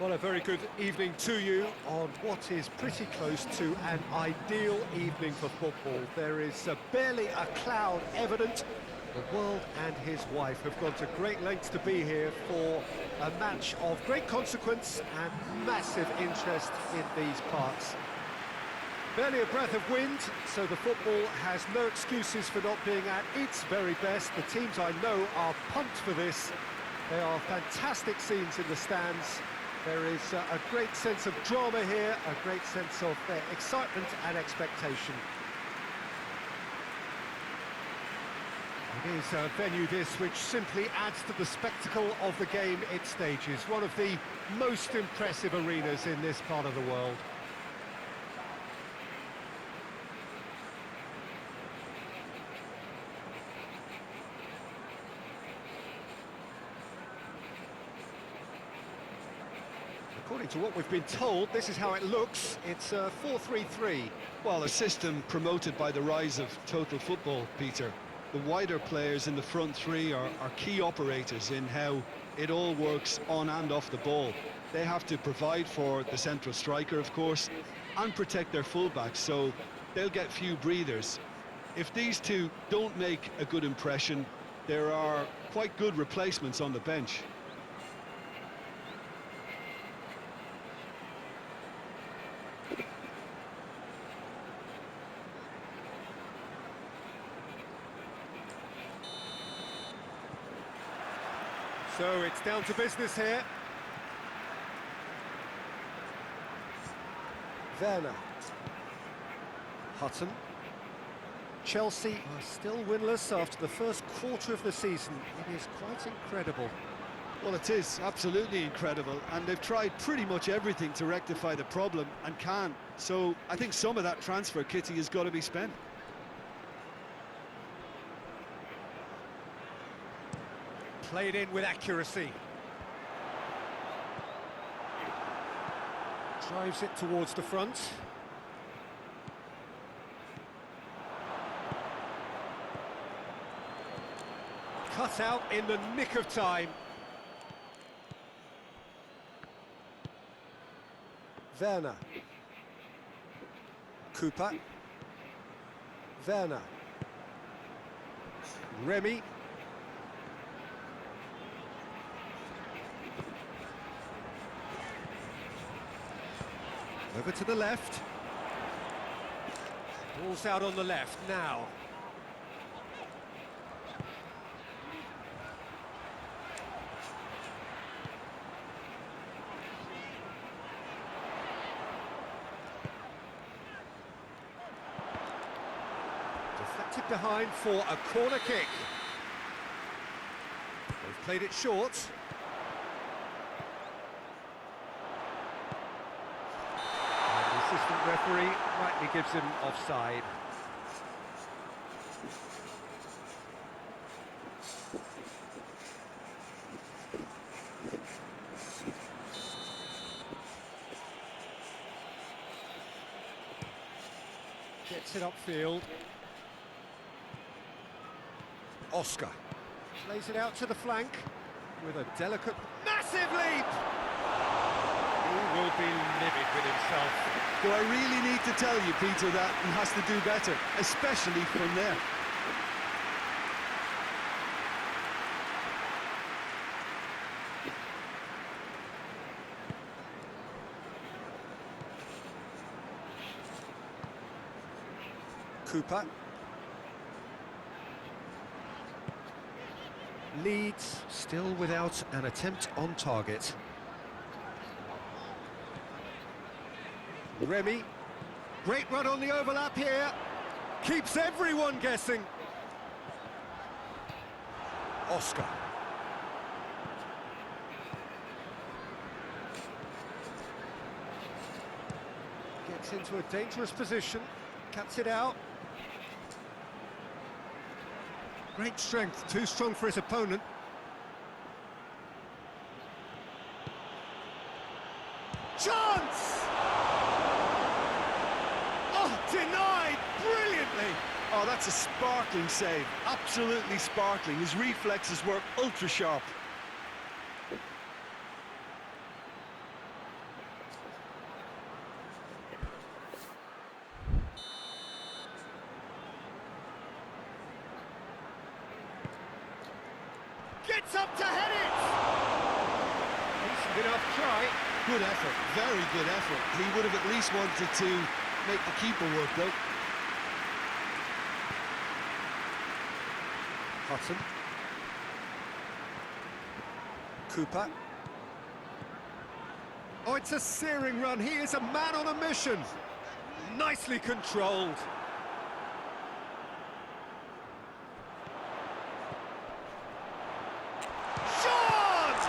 Well, a very good evening to you on what is pretty close to an ideal evening for football. There is barely a cloud evident. The world and his wife have gone to great lengths to be here for a match of great consequence and massive interest in these parts. Barely a breath of wind, so the football has no excuses for not being at its very best. The teams I know are pumped for this. There are fantastic scenes in the stands. There is a great sense of drama here, a great sense of excitement and expectation. It is a venue this which simply adds to the spectacle of the game it stages. One of the most impressive arenas in this part of the world. According to what we've been told, this is how it looks. It's 4-3-3. Well, a system promoted by the rise of total football, Peter. The wider players in the front three are key operators in how it all works on and off the ball. They have to provide for the central striker, of course, and protect their fullbacks, so they'll get few breathers. If these two don't make a good impression, there are quite good replacements on the bench. So it's down to business here. Werner. Hutton. Chelsea are still winless after the first quarter of the season. It is quite incredible. Well, it is absolutely incredible, and they've tried pretty much everything to rectify the problem and can't. So I think some of that transfer kitty has got to be spent. Played in with accuracy. Drives it towards the front. Cut out in the nick of time. Werner. Cooper. Werner. Remy. Over to the left. Ball's out on the left now. Deflected behind for a corner kick. They've played it short. Assistant referee rightly gives him offside. Gets it upfield. Oscar lays it out to the flank with a delicate, massive leap! He will be livid with himself. Do I really need to tell you, Peter, that he has to do better, especially from there? Cooper. Leeds still without an attempt on target. Remy, great run on the overlap here, keeps everyone guessing. Oscar. Gets into a dangerous position, cuts it out. Great strength, too strong for his opponent. Chance! Denied brilliantly. Oh, that's a sparkling save. Absolutely sparkling. His reflexes were ultra sharp. Gets up to head it! Decent enough try. Good effort, very good effort. He would have at least wanted to make the keeper work, though. Hutton. Cooper. Oh, it's a searing run. He is a man on a mission. Nicely controlled. Shot!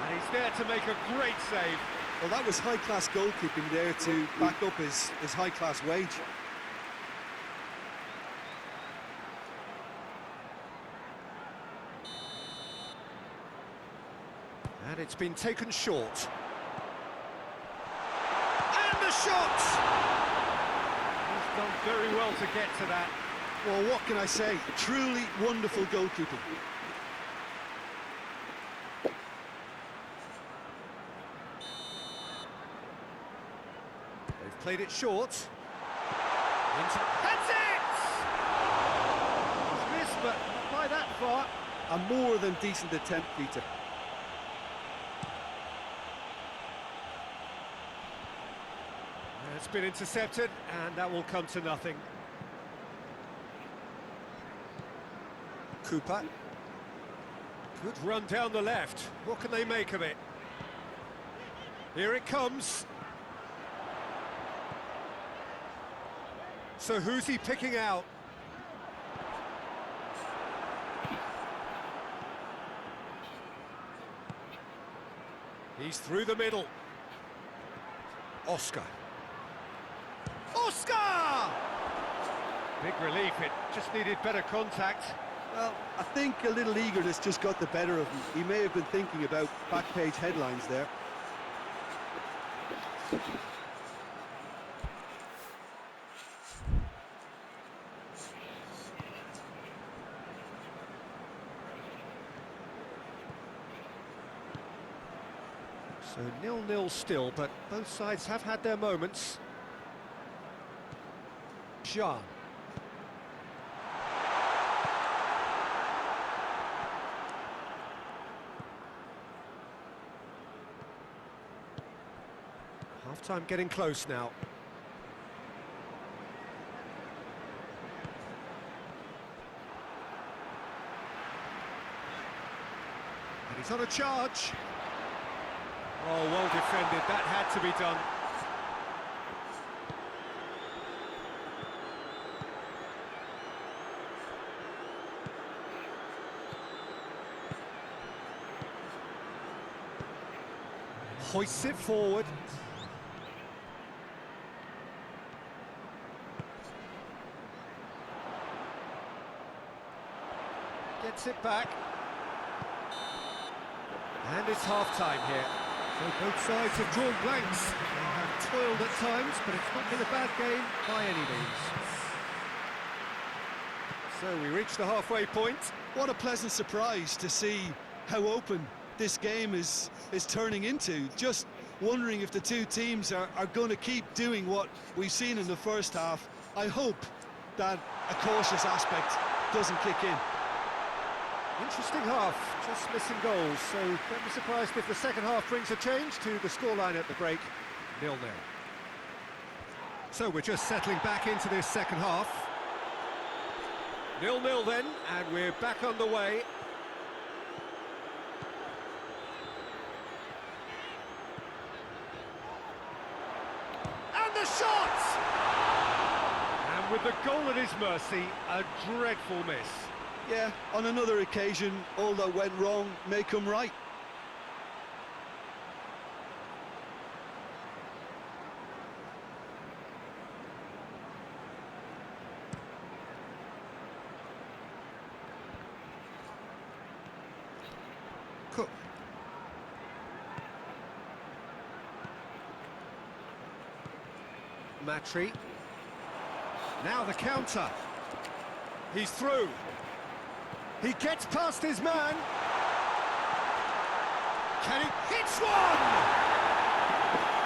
And he's there to make a great save. Well, that was high-class goalkeeping there to back up his high-class wage. And it's been taken short. And the shot! He's done very well to get to that. Well, what can I say? Truly wonderful goalkeeping. They've played it short. That's it! He's missed, but not by that far. A more than decent attempt, Peter. It's been intercepted, and that will come to nothing. Cooper. Good run down the left. What can they make of it? Here it comes. So who's he picking out? He's through the middle. Oscar. Oscar! Big relief, it just needed better contact. Well, I think a little eagerness just got the better of him. He may have been thinking about back-page headlines there. So 0-0 still, but both sides have had their moments. Jean. Half-time getting close now. And he's on a charge. Oh, well defended. That had to be done. Hoists it forward. Gets it back. And it's half-time here. So both sides have drawn blanks. They have toiled at times, but it's not been a bad game by any means. So we reach the halfway point. What a pleasant surprise to see how open this game is turning into. Just wondering if the two teams are going to keep doing what we've seen in the first half. I hope that a cautious aspect doesn't kick in. Interesting half, just missing goals, so don't be surprised if the second half brings a change to the scoreline at the break, 0-0. So we're just settling back into this second half. 0-0 then, and we're back on the way. And the shot! And with the goal at his mercy, a dreadful miss. Yeah, on another occasion, all that went wrong may come right. Cook. Matry. Now the counter. He's through. He gets past his man. Can he? Hits one!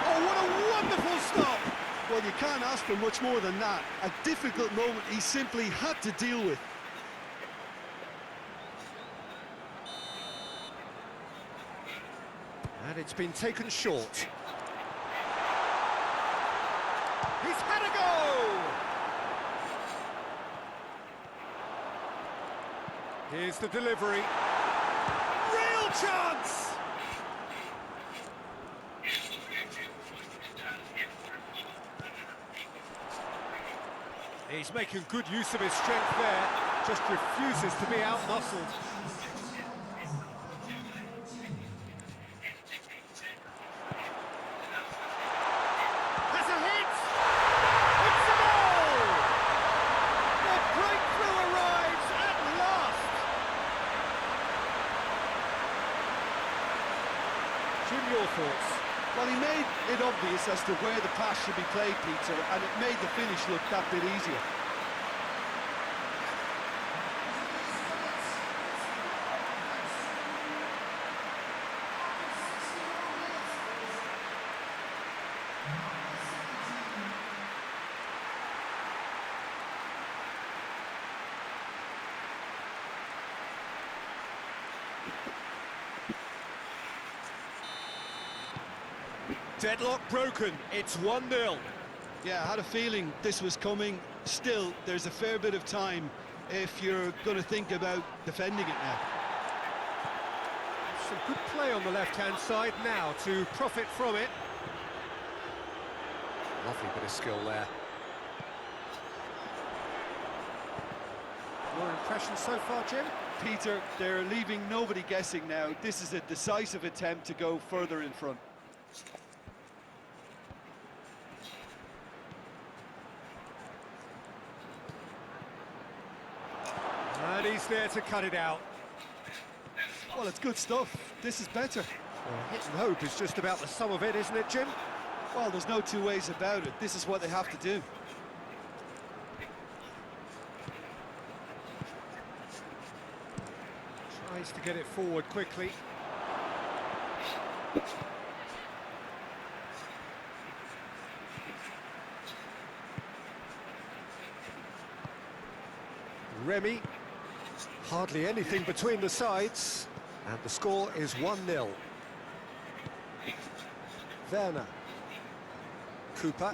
Oh, what a wonderful stop! Well, you can't ask for much more than that. A difficult moment he simply had to deal with. And it's been taken short. He's had a go! Here's the delivery. Real chance! He's making good use of his strength there, just refuses to be out-muscled. Has a hit! It's a goal! The breakthrough arrives at last! Jim, your thoughts? Well, he made it obvious as to where the pass should be played, Peter, and it made the finish look that bit easier. Deadlock broken, it's 1-0. Yeah, I had a feeling this was coming. Still, there's a fair bit of time if you're going to think about defending it now. Some good play on the left-hand side now to profit from it. Lovely bit of skill there. Your impressions so far, Jim? Peter, they're leaving nobody guessing now. This is a decisive attempt to go further in front. And he's there to cut it out. Well, it's good stuff. This is better. Well, hit and hope is just about the sum of it, isn't it, Jim? Well, there's no two ways about it. This is what they have to do. Tries to get it forward quickly. Remy. Hardly anything between the sides, and the score is 1-0. Werner. Cooper.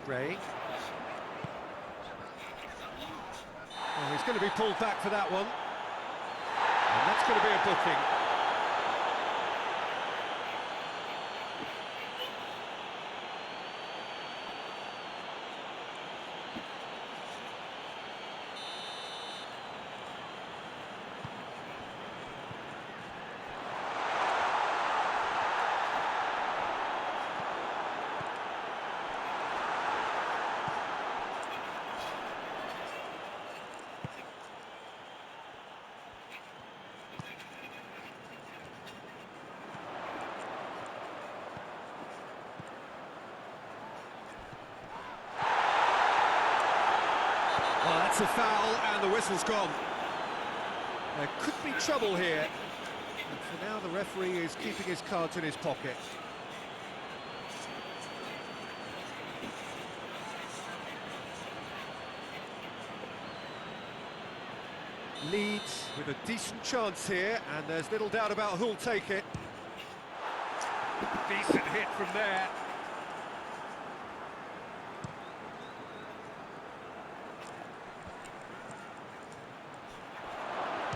Gray. Oh, he's going to be pulled back for that one. And that's going to be a booking. Well, that's a foul, and the whistle's gone. There could be trouble here. And for now, the referee is keeping his cards in his pocket. Leeds with a decent chance here, and there's little doubt about who'll take it. Decent hit from there.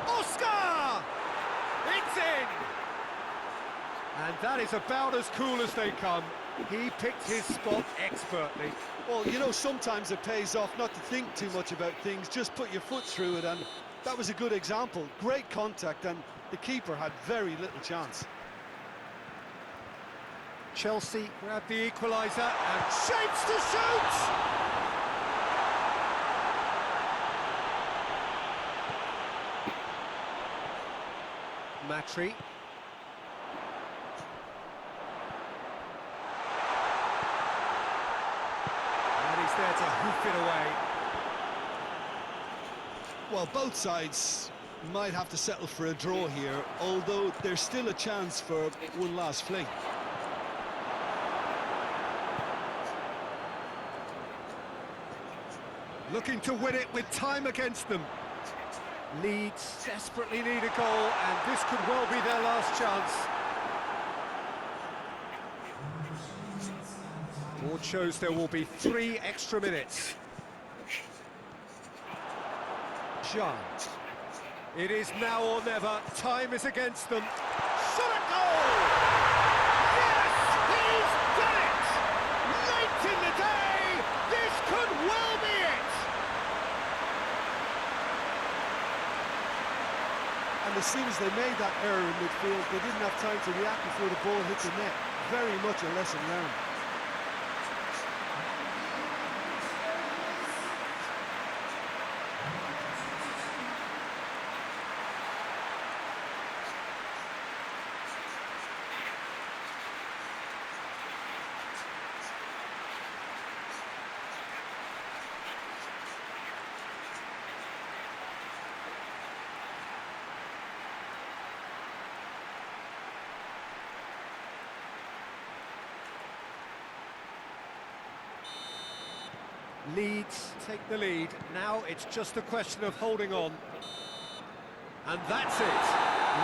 Oscar! It's in! And that is about as cool as they come. He picked his spot expertly. Well, you know, sometimes it pays off not to think too much about things, just put your foot through it, and that was a good example. Great contact, and the keeper had very little chance. Chelsea grabbed the equaliser and shapes to shoot! Matry. And he's there to hoof it away. Well, both sides might have to settle for a draw here, although there's still a chance for one last fling. Looking to win it with time against them. Leeds desperately need a goal, and this could well be their last chance. Board shows there will be 3 extra minutes. Jean. It is now or never. Time is against them. Shot a goal! Yes, he's done it! Late in the day, this could well be it! And as soon as they made that error in midfield, they didn't have time to react before the ball hit the net. Very much a lesson learned. Leeds take the lead. Now it's just a question of holding on. And that's it.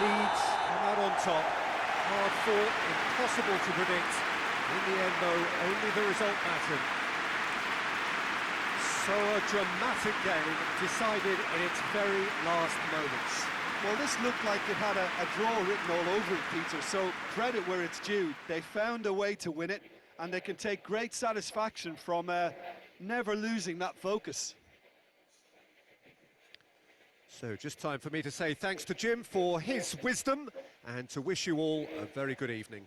Leeds come out on top. Hard fought, impossible to predict. In the end, though, only the result mattered. So a dramatic game decided in its very last moments. Well, this looked like it had a draw written all over it, Peter, so credit where it's due. They found a way to win it, and they can take great satisfaction from never losing that focus. So just time for me to say thanks to Jim for his wisdom and to wish you all a very good evening.